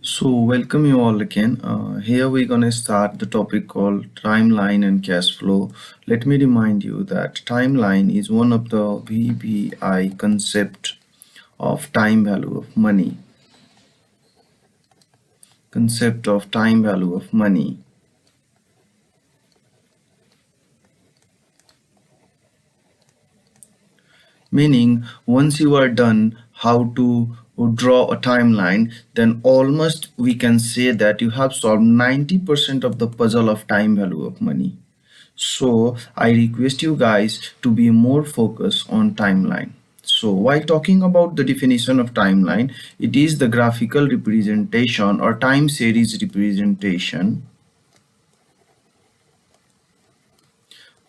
So, welcome you all again. Here we're going to start the topic called timeline and cash flow. Let me remind you that timeline is one of the VBI concept of time value of money. Concept of time value of money. Meaning, once you are done how to draw a timeline, then almost we can say that you have solved 90% of the puzzle of time value of money. So I request you guys to be more focused on timeline. So while talking about the definition of timeline, it is the graphical representation or time series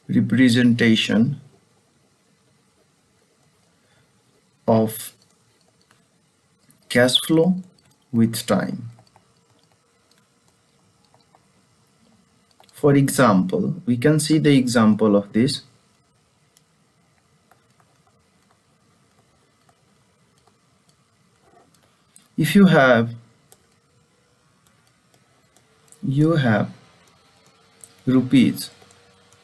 representation of cash flow with time. For example, we can see the example of this. If you have rupees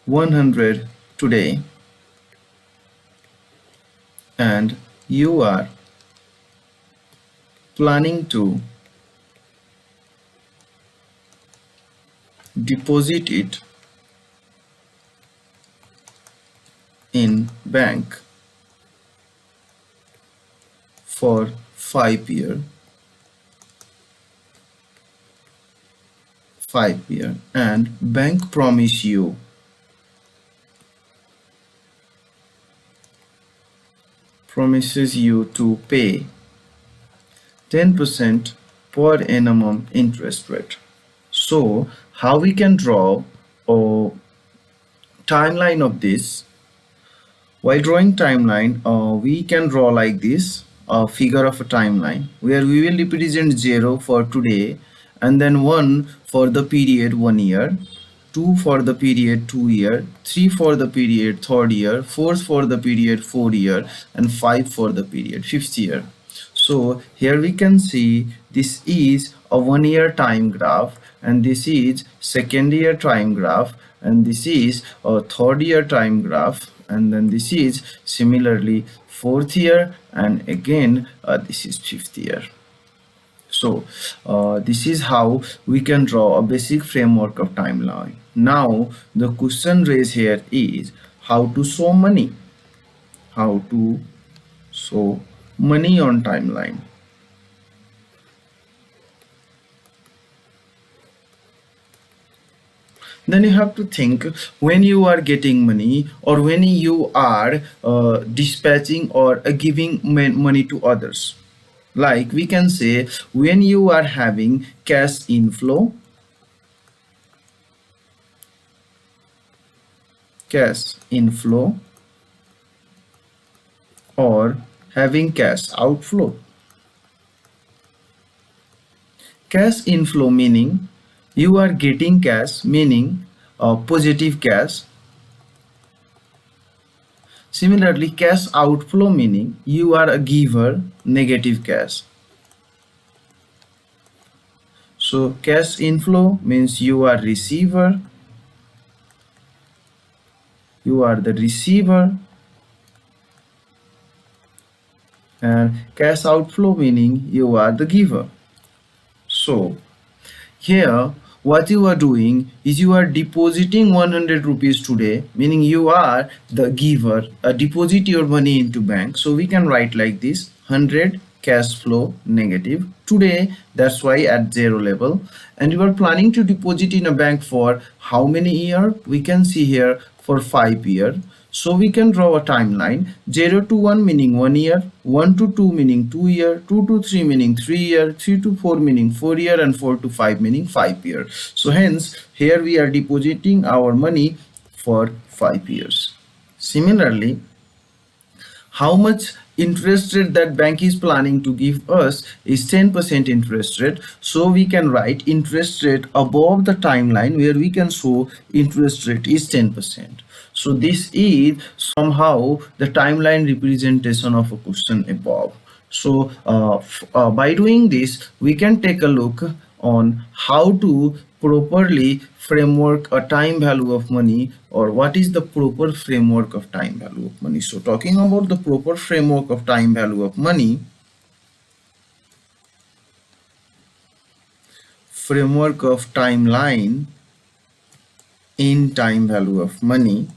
100 today and you are planning to deposit it in bank for 5 year and bank promises you to pay 10% per annum interest rate. So how we can draw a timeline of this? While drawing timeline, we can draw like this, a figure of a timeline where we will represent 0 for today, and then 1 for the period 1 year, 2 for the period 2 year, 3 for the period 3rd year, 4 for the period 4 year, and 5 for the period 5th year. So here we can see this is a 1 year time graph, and this is 2nd year time graph, and this is a 3rd year time graph, and then this is similarly 4th year, and again this is 5th year. So this is how we can draw a basic framework of timeline. Now the question raised here is how to sow money. How to sow money on timeline. Then you have to think when you are getting money or when you are dispatching or giving money to others. Like we can say when you are having cash inflow, or having cash outflow. Cash inflow meaning you are getting cash, meaning positive cash. Similarly, cash outflow meaning you are a giver, negative cash. So cash inflow means you are receiver, you are the receiver, and cash outflow meaning you are the giver. So here what you are doing is you are depositing 100 rupees today, meaning you are the giver, deposit your money into bank. So we can write like this: 100 cash flow negative today, that's why at 0 level, and you are planning to deposit in a bank for how many year? We can see here for 5 year. So we can draw a timeline: 0 to 1 meaning 1 year, 1 to 2 meaning 2 year, 2 to 3 meaning 3 year, 3 to 4 meaning 4 year, and 4 to 5 meaning 5 year. So hence here we are depositing our money for 5 years. Similarly, how much interest rate that bank is planning to give us is 10% interest rate. So we can write interest rate above the timeline where we can show interest rate is 10%. So this is somehow the timeline representation of a question above. So by doing this, we can take a look on how to properly framework a time value of money, or what is the proper framework of time value of money. So talking about the proper framework of time value of money, framework of timeline in time value of money.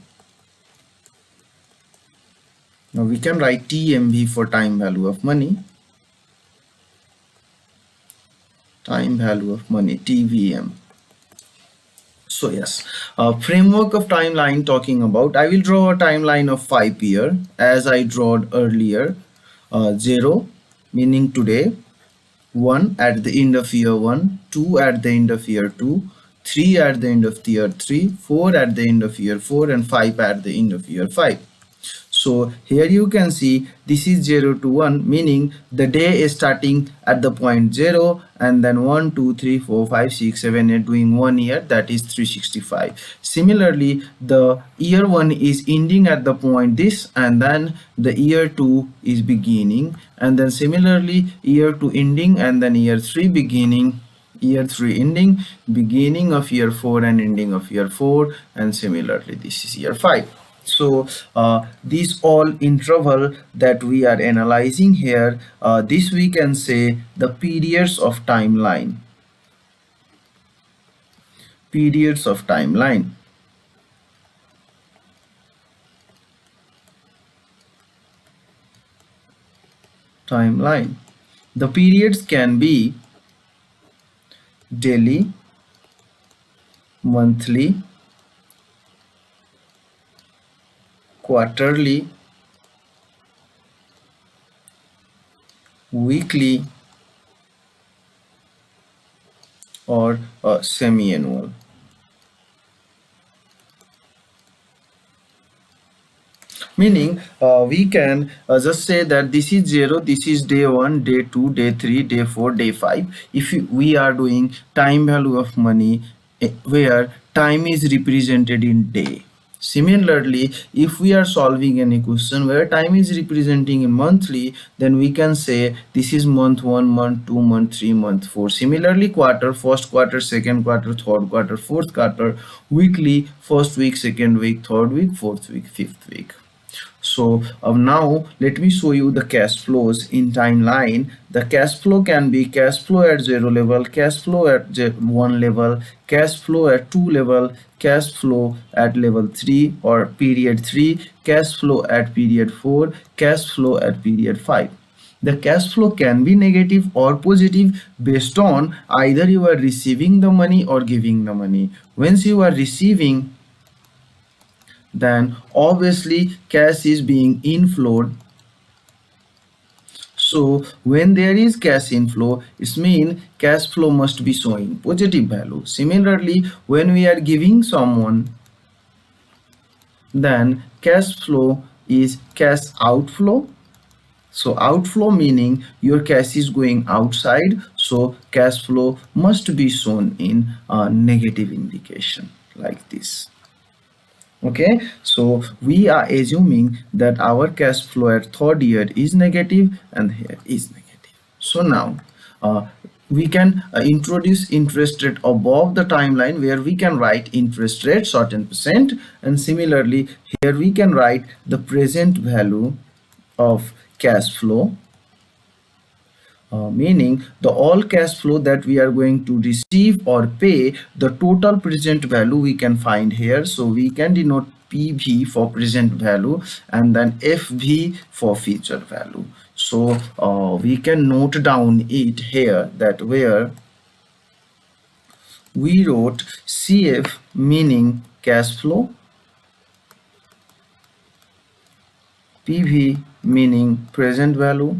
Now we can write TMV for time value of money, time value of money, TVM. So yes, framework of timeline talking about, I will draw a timeline of 5 year as I drawed earlier. 0 meaning today, 1 at the end of year 1, 2 at the end of year 2, 3 at the end of year 3, 4 at the end of year 4, and 5 at the end of year 5. So here you can see this is 0 to 1, meaning the day is starting at the point 0 and then 1, 2, 3, 4, 5, 6, 7, 8 doing 1 year, that is 365. Similarly, the year 1 is ending at the point this, and then the year 2 is beginning, and then similarly year 2 ending, and then year 3 beginning, year 3 ending, beginning of year 4 and ending of year 4, and similarly this is year 5. So these all interval that we are analyzing here, this we can say the periods of timeline, periods of timeline. Timeline. The periods can be daily, monthly, quarterly, weekly, or semi-annual. Meaning we can just say that this is 0, this is day 1, day 2, day 3, day 4, day 5. If we are doing time value of money where time is represented in day. Similarly, if we are solving any question where time is representing in monthly, then we can say this is month 1, month 2, month 3, month 4. Similarly, quarter, first quarter, second quarter, third quarter, fourth quarter, weekly, first week, second week, third week, fourth week, fifth week. So now let me show you the cash flows in timeline. The cash flow can be cash flow at 0 level, cash flow at 1 level, cash flow at 2 level, cash flow at level 3 or period 3, cash flow at period 4, cash flow at period 5. The cash flow can be negative or positive based on either you are receiving the money or giving the money. Once you are receiving, then obviously cash is being inflowed. So when there is cash inflow, it means cash flow must be showing positive value. Similarly, when we are giving someone, then cash flow is cash outflow. So outflow meaning your cash is going outside, so cash flow must be shown in a negative indication like this. Okay, so we are assuming that our cash flow at third year is negative and here is negative. So now we can introduce interest rate above the timeline where we can write interest rate certain percent, and similarly here we can write the present value of cash flow, meaning the all cash flow that we are going to receive or pay, the total present value we can find here. So we can denote PV for present value and then FV for future value. So we can note down it here that where we wrote CF meaning cash flow, PV meaning present value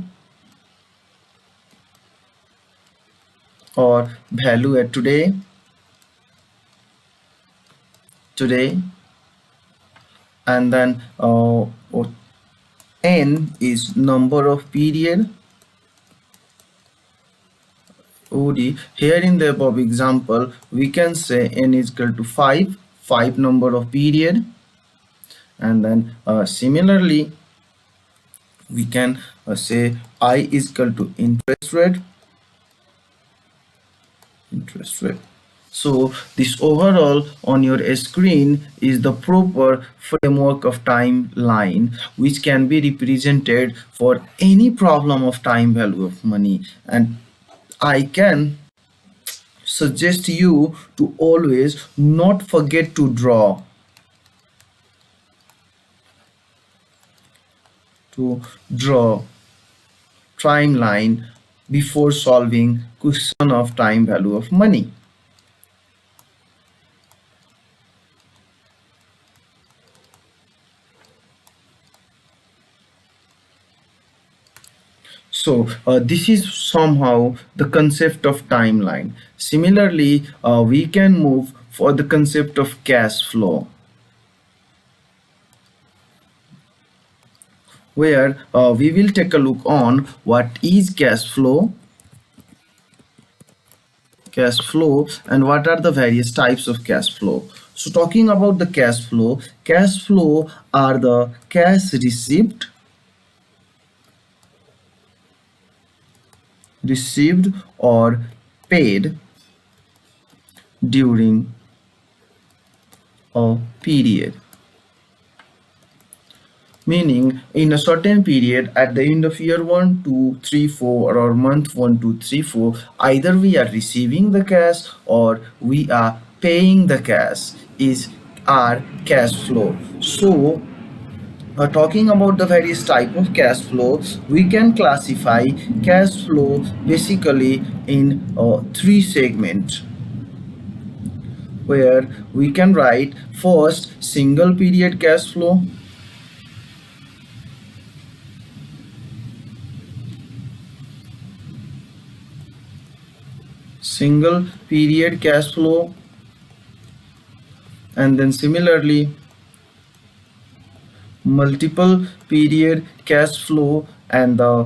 or value at today, and then n is number of period, OD. Here in the above example we can say n is equal to 5 number of period, and then similarly We can say I is equal to interest rate. So this overall on your screen is the proper framework of timeline which can be represented for any problem of time value of money. And I can suggest you to always not forget to draw timeline before solving question of time value of money. So this is somehow the concept of timeline. Similarly, we can move for the concept of cash flow, where we will take a look on what is cash flow and what are the various types of cash flow. So talking about the cash flow are the cash received or paid during a period, meaning in a certain period at the end of year 1 2 3 4 or month 1 2 3 4, either we are receiving the cash or we are paying the cash is our cash flow. So talking about the various type of cash flow, we can classify cash flow basically in three segments, where we can write first single period cash flow, single period cash flow, and then similarly multiple period cash flow and the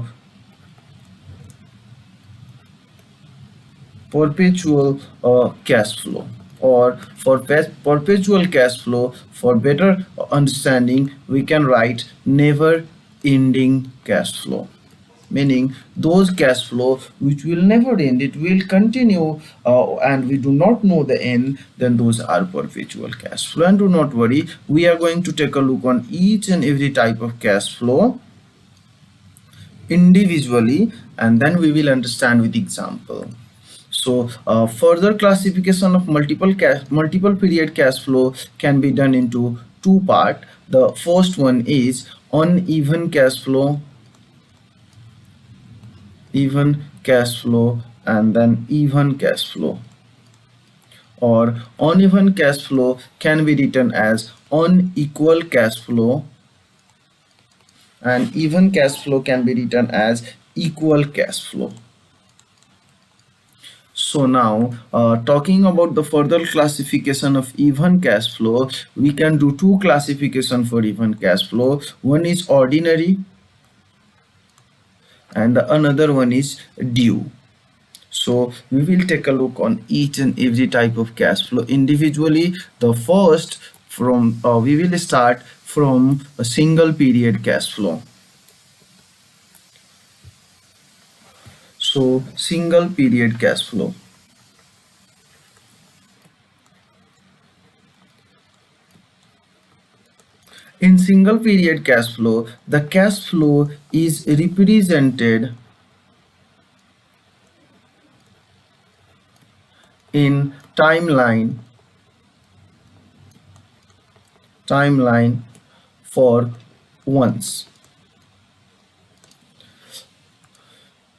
perpetual cash flow. Or for perpetual cash flow, for better understanding, we can write never ending cash flow, meaning those cash flow which will never end, it will continue, and we do not know the end, then those are perpetual cash flow. And do not worry, we are going to take a look on each and every type of cash flow individually, and then we will understand with example. So further classification of multiple period cash flow can be done into two part. The first one is uneven cash flow, even cash flow, and then even cash flow. Or uneven cash flow can be written as unequal cash flow, and even cash flow can be written as equal cash flow. So now, talking about the further classification of even cash flow, we can do two classification for even cash flow. One is ordinary and the another one is due. So we will take a look on each and every type of cash flow individually. The first we will start from a single period cash flow. So single period cash flow. In single period cash flow, the cash flow is represented in timeline for once.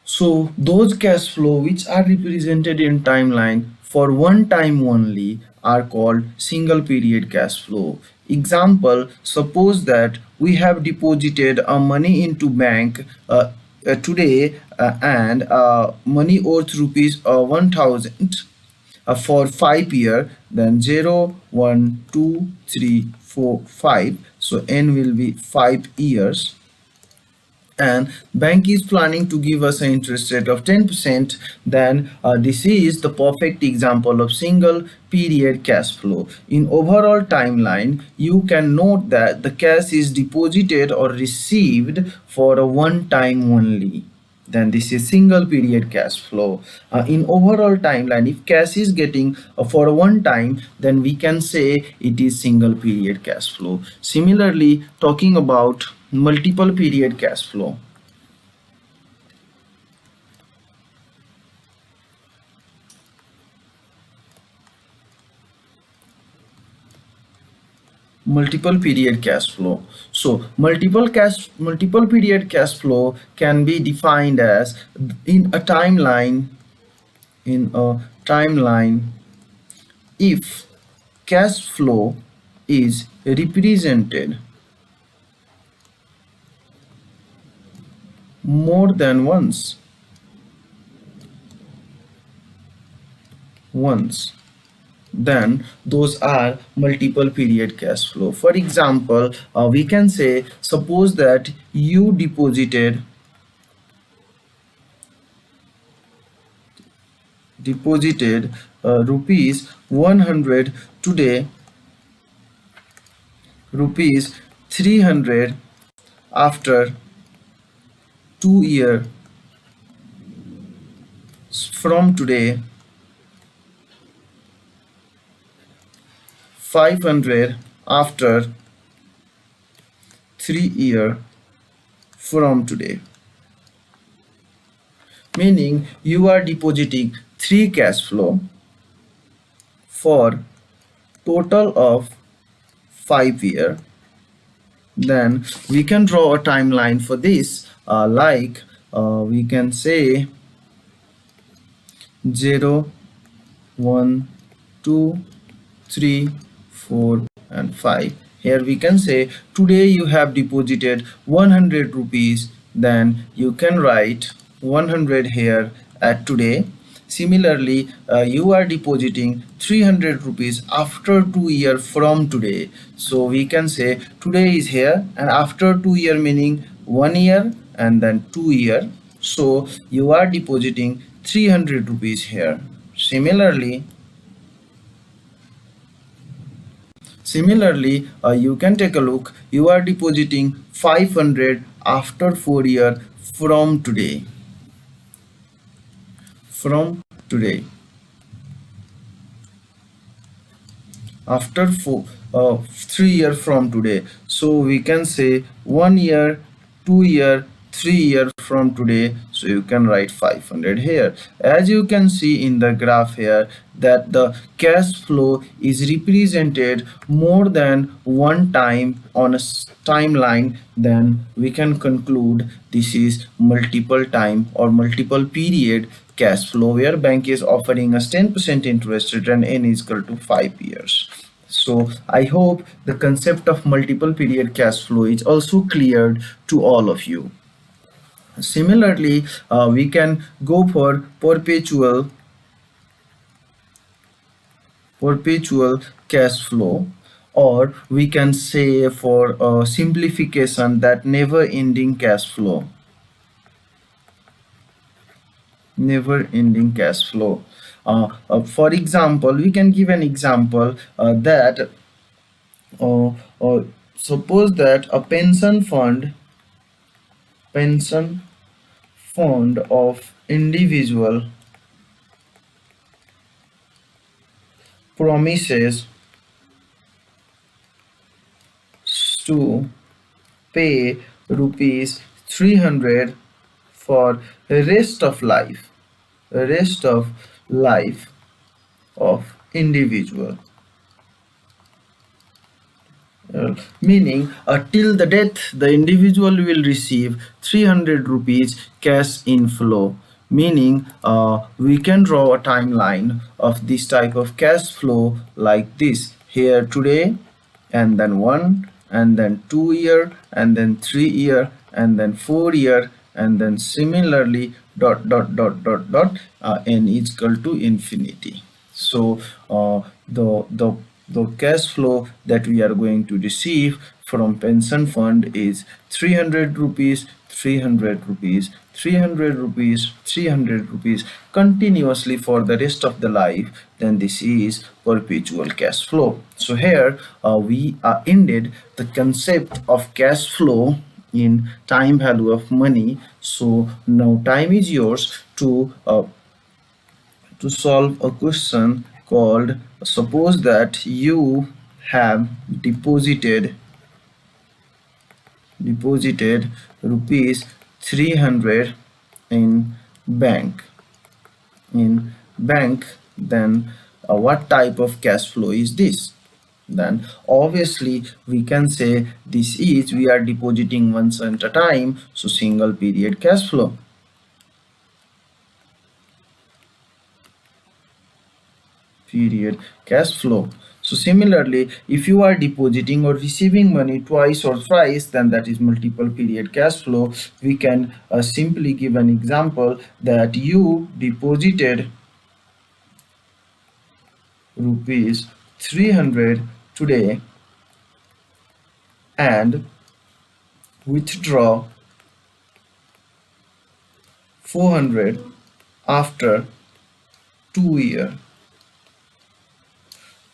So those cash flow which are represented in timeline for one time only are called single period cash flow. Example, suppose that we have deposited money into bank today, and money worth rupees 1000 for 5 year, then 0 1 2 3 4 5, so n will be 5 years. and bank is planning to give us an interest rate of 10%, then this is the perfect example of single period cash flow. In overall timeline, you can note that the cash is deposited or received for a one time only, then this is single period cash flow. In overall timeline, if cash is getting for a one time, then we can say it is single period cash flow. Similarly, talking about multiple period cash flow. Multiple period cash flow. So multiple period cash flow can be defined as in a timeline, in a timeline if cash flow is represented more than once, then those are multiple period cash flow. For example, we can say, suppose that you deposited rupees 100 today, rupees 300 after 2 years from today, 500 after 3 years from today. Meaning you are depositing 3 cash flow for total of 5 years. Then we can draw a timeline for this, we can say 0, 1, 2, 3, 4 and 5. Here we can say today you have deposited 100 rupees, then you can write 100 here at today. Similarly, you are depositing 300 rupees after 2 years from today. So we can say today is here, and after 2 years meaning 1 year and then 2 years. So you are depositing 300 rupees here. Similarly, you can take a look. You are depositing 500 after 4 years from today. From today. After 3 years from today. So we can say 1 year, 2 year, 3 year from today. So you can write 500 here. As you can see in the graph here, that the cash flow is represented more than one time on a timeline, then we can conclude this is multiple time or multiple period cash flow, where bank is offering us 10% interest rate and n is equal to 5 years. So I hope the concept of multiple period cash flow is also cleared to all of you. Similarly, we can go for perpetual cash flow, or we can say for simplification that never ending cash flow. Never ending cash flow. For example, we can give an example that uh, uh, suppose that a pension fund of individual promises to pay rupees 300 for rest of life of individual. Meaning till the death the individual will receive 300 rupees cash inflow. Meaning we can draw a timeline of this type of cash flow like this. Here today, and then 1, and then 2 year, and then 3 year, and then 4 year, and then similarly dot dot dot dot dot n is equal to infinity. So the cash flow that we are going to receive from pension fund is 300 rupees, 300 rupees, 300 rupees, 300 rupees continuously for the rest of the life, then this is perpetual cash flow. So here we ended the concept of cash flow in time value of money. So now time is yours to solve a question called, suppose that you have deposited rupees 300 in bank in bank, then what type of cash flow is this? Then obviously we can say this is, we are depositing once at a time, so single period cash flow. Period cash flow. So similarly, if you are depositing or receiving money twice or thrice, then that is multiple period cash flow. We can simply give an example that you deposited rupees 300 today and withdraw 400 after 2 years.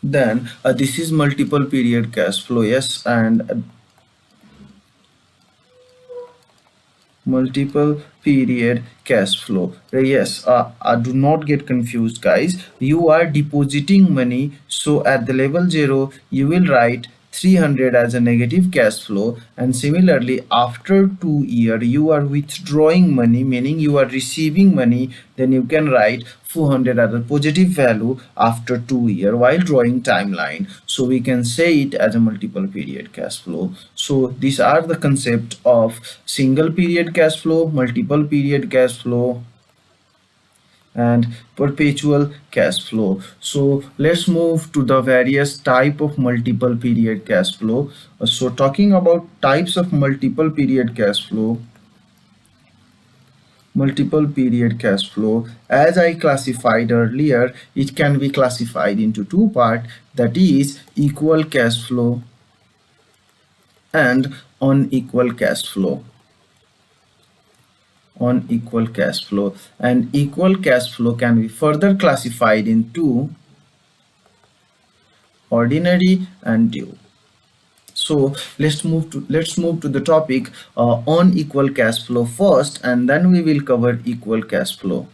Then this is multiple period cash flow, yes, and multiple period cash flow. Yes, do not get confused, guys. You are depositing money, so at the level 0 you will write 300 as a negative cash flow, and similarly after 2 year you are withdrawing money, meaning you are receiving money, then you can write 400 as a positive value after 2 year while drawing timeline. So we can say it as a multiple period cash flow. So these are the concept of single period cash flow, multiple period cash flow, and perpetual cash flow. So let's move to the various type of multiple period cash flow. So talking about types of multiple period cash flow, multiple period cash flow, as I classified earlier, it can be classified into two parts, that is equal cash flow and unequal cash flow. Unequal cash flow, and equal cash flow can be further classified into ordinary and due. So let's move to the topic unequal cash flow first, and then we will cover equal cash flow.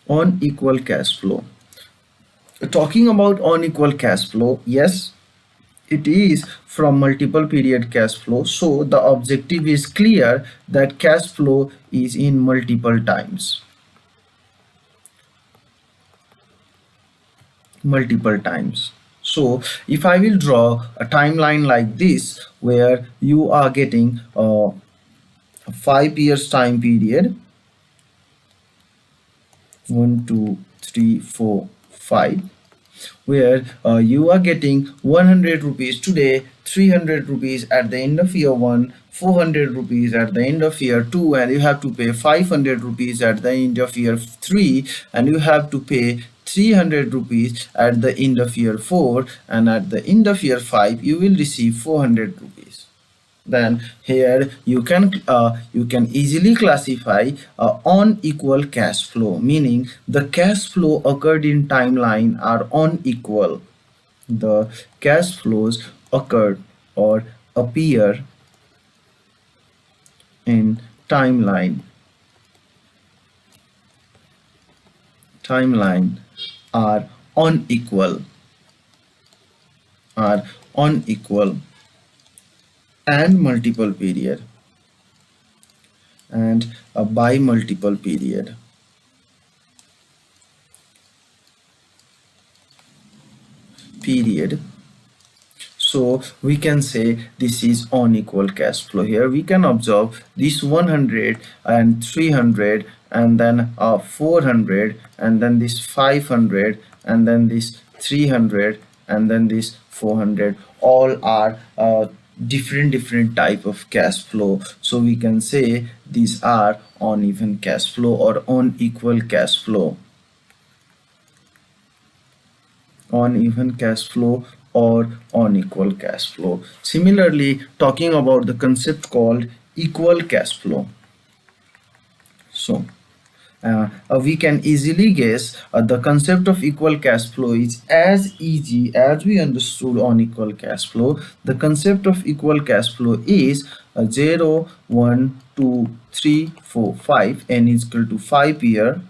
Unequal cash flow, talking about unequal cash flow, yes, it is from multiple period cash flow. So the objective is clear, that cash flow is in multiple times. So if I will draw a timeline like this, where you are getting a 5 years time period, 1 2 3 4 5, where you are getting 100 rupees today, 300 rupees at the end of year 1, 400 rupees at the end of year 2, and you have to pay 500 rupees at the end of year 3, and you have to pay 300 rupees at the end of year 4, and at the end of year 5 you will receive 400 rupees. Then here you can easily classify unequal cash flow, meaning the cash flow occurred in timeline are unequal. The cash flows occurred or appear in timeline are unequal are unequal and multiple period, and by multiple period. So we can say this is unequal cash flow. Here we can observe this 100 and 300, and then 400, and then this 500, and then this 300, and then this 400. All are different type of cash flow. So we can say these are uneven cash flow or unequal cash flow. Uneven cash flow or unequal cash flow. Similarly, talking about the concept called equal cash flow. So, we can easily guess the concept of equal cash flow is as easy as we understood on equal cash flow. The concept of equal cash flow is 0, 1, 2, 3, 4, 5, n is equal to 5 year,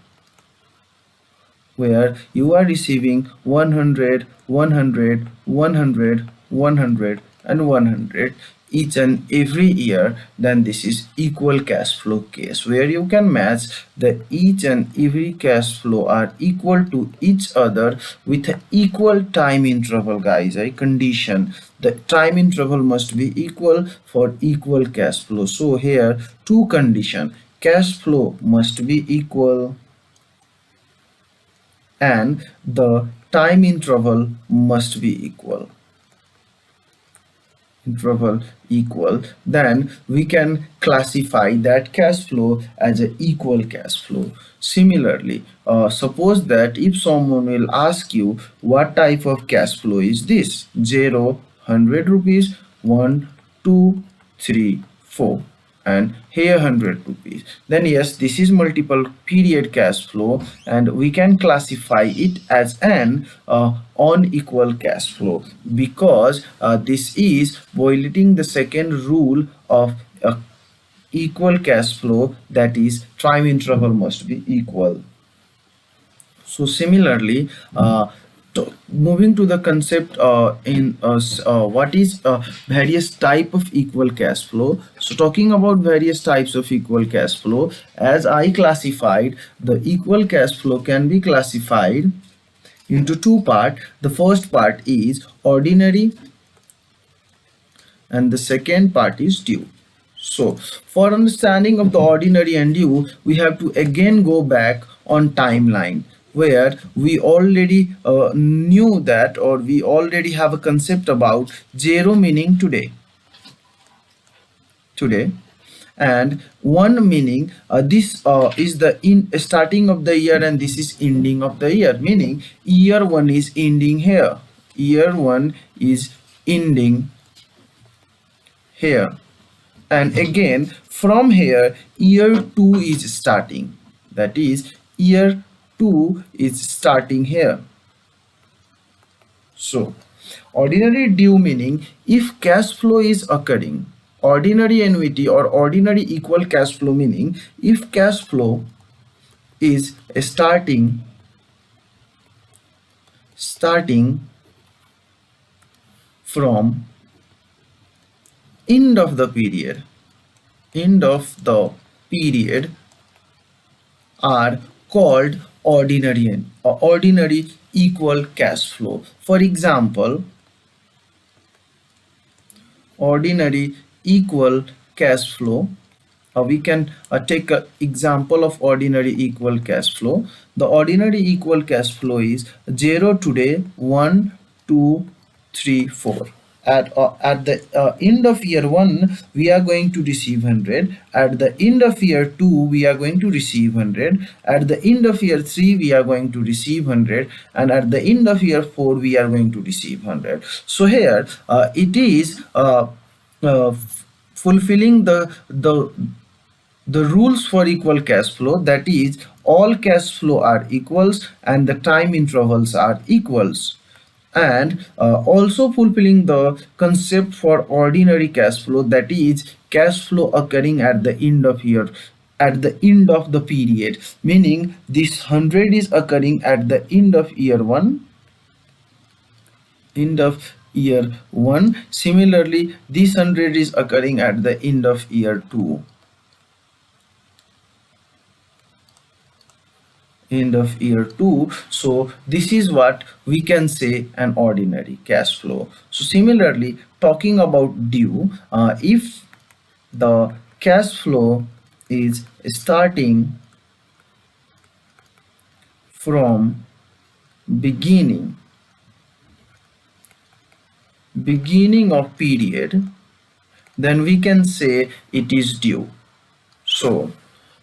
where you are receiving 100, 100, 100, 100, and 100 each and every year. Then this is equal cash flow case, where you can match the each and every cash flow are equal to each other with equal time interval. Guys, I condition the time interval must be equal for equal cash flow. So here two condition: cash flow must be equal and the time interval must be equal. Then we can classify that cash flow as an equal cash flow. Similarly, suppose that if someone will ask you what type of cash flow is this: 0, 100 rupees, 1, 2, 3, 4, and here 100 rupees, then yes, this is multiple period cash flow, and we can classify it as an unequal cash flow, because this is violating the second rule of equal cash flow, that is time interval must be equal. So similarly, moving to the concept in what is various type of equal cash flow. So talking about various types of equal cash flow, as I classified, the equal cash flow can be classified into two part. The first part is ordinary and the second part is due. So for understanding of the ordinary and due, we have to again go back on timeline, where we already knew that, or we already have a concept about zero meaning today, and one meaning this is the in starting of the year, and this is ending of the year, meaning year one is ending here, year one is ending here, and again from here year 2 is starting, that is year 2 is starting here. So ordinary due meaning if cash flow is occurring, ordinary annuity or ordinary equal cash flow meaning if cash flow is starting from end of the period, end of the period are called ordinary and ordinary equal cash flow. For example, ordinary equal cash flow, we can take an example of ordinary equal cash flow. The ordinary equal cash flow is 0 today, 1, 2, 3, 4. At the end of year 1 we are going to receive 100, at the end of year 2 we are going to receive 100, at the end of year 3 we are going to receive 100, and at the end of year 4 we are going to receive 100. So here it is uh, fulfilling the rules for equal cash flow, that is all cash flow are equals and the time intervals are equals, and also fulfilling the concept for ordinary cash flow, that is cash flow occurring at the end of year, at the end of the period, meaning this 100 is occurring at the end of year 1, end of year 1. Similarly, this 100 is occurring at the end of year 2, end of year 2. So this is what we can say an ordinary cash flow. So similarly, talking about due, if the cash flow is starting from beginning of period, then we can say it is due. So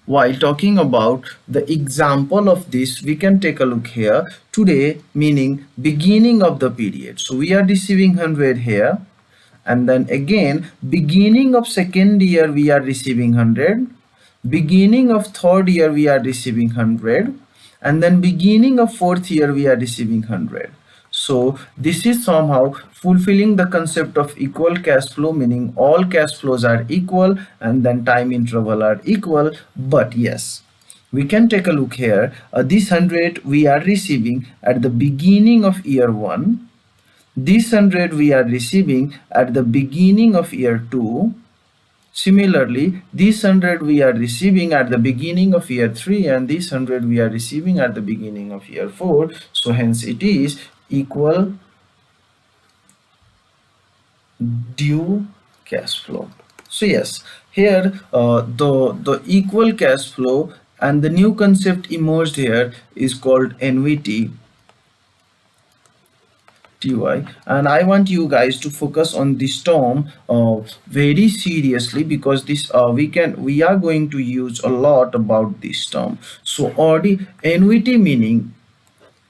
while talking about the example of this, we can take a look here. Today meaning beginning of the period, so we are receiving 100 here, and then again beginning of second year we are receiving 100, beginning of third year we are receiving 100, and then beginning of fourth year we are receiving 100. So this is somehow fulfilling the concept of equal cash flow, meaning all cash flows are equal and then time interval are equal. But yes, we can take a look here. This 100 we are receiving at the beginning of year 1, this 100 we are receiving at the beginning of year 2. Similarly, this 100 we are receiving at the beginning of year 3, and this 100 we are receiving at the beginning of year 4. So hence it is equal due cash flow. So yes, here the equal cash flow and the new concept emerged here is called NVT TY, and I want you guys to focus on this term very seriously, because this we are going to use a lot about this term. So already NVT meaning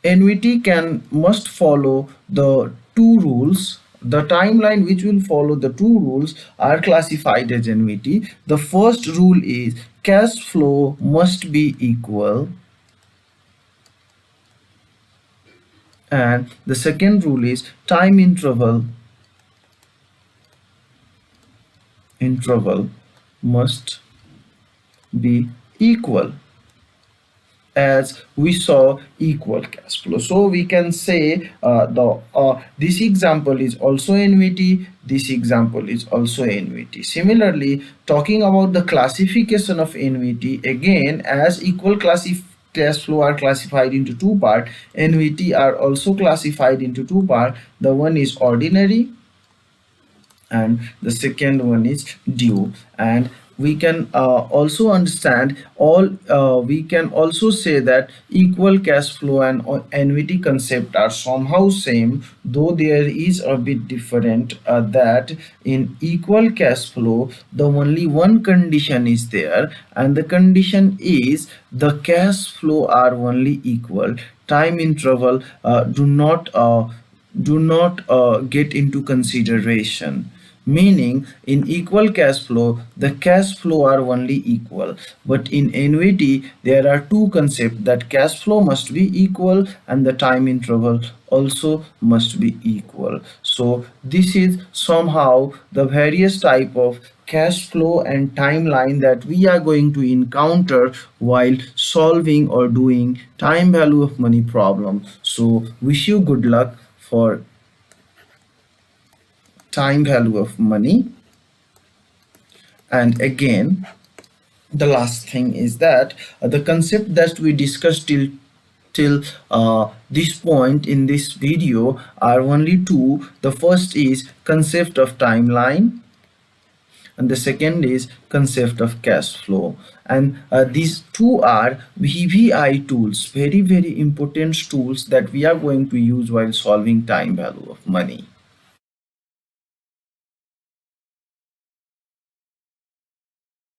NVT must follow the two rules. The timeline which will follow the two rules are classified as NVT. The first rule is cash flow must be equal, and the second rule is time interval must be equal, as we saw equal cash flow. So we can say the this example is also NVT, this example is also NVT. Similarly, talking about the classification of NVT, again, as equal cash flow are classified into two parts, NVT are also classified into two parts. The one is ordinary and the second one is due. And we can also understand all we can also say that equal cash flow and NVT concept are somehow same, though there is a bit different, that in equal cash flow the only one condition is there, and the condition is the cash flow are only equal, time interval do not get into consideration. Meaning in equal cash flow the cash flow are only equal, but in NVT there are two concepts, that cash flow must be equal and the time interval also must be equal. So this is somehow the various type of cash flow and timeline that we are going to encounter while solving or doing time value of money problem. So wish you good luck for time value of money. And again, the last thing is that the concept that we discussed till this point in this video are only two. The first is concept of timeline, and the second is concept of cash flow. And these two are VVI tools, very important tools that we are going to use while solving time value of money.